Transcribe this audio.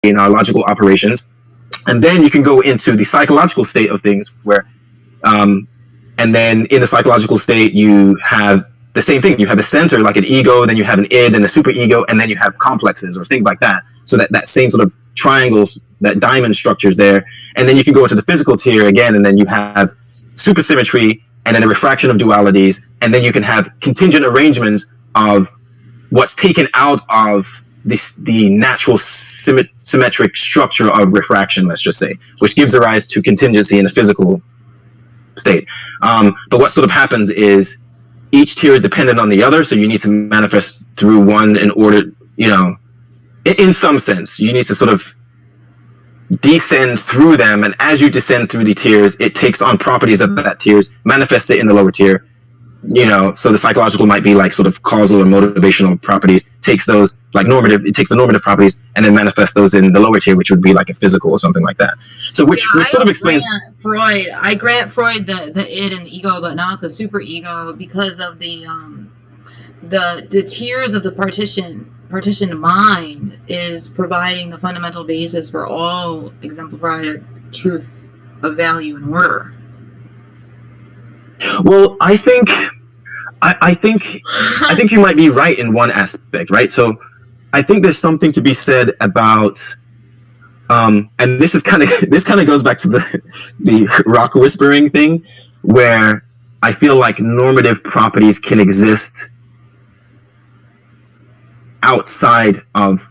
in our logical operations. And then you can go into the psychological state of things where, and then in the psychological state, you have the same thing. You have a center, like an ego, then you have an id and a superego, and then you have complexes or things like that. So that same sort of triangles, that diamond structures there. And then you can go into the physical tier again, and then you have supersymmetry, and then a refraction of dualities, and then you can have contingent arrangements of what's taken out of the natural symmetric structure of refraction, let's just say, which gives rise to contingency in the physical state. But what sort of happens is each tier is dependent on the other, so you need to manifest through one in order, in some sense, you need to sort of descend through them, and as you descend through the tiers, it takes on properties of that tiers, manifests it in the lower tier. So the psychological might be like sort of causal or motivational properties, takes those like normative, it takes the normative properties and then manifests those in the lower tier, which would be like a physical or something like that. So which sort of explains I grant Freud the id and the ego, but not the superego, because of the tiers of the partitioned mind is providing the fundamental basis for all exemplified truths of value and order. Well, I think you might be right in one aspect, right? So I think there's something to be said about, and this kind of goes back to the rock whispering thing, where I feel like normative properties can exist outside of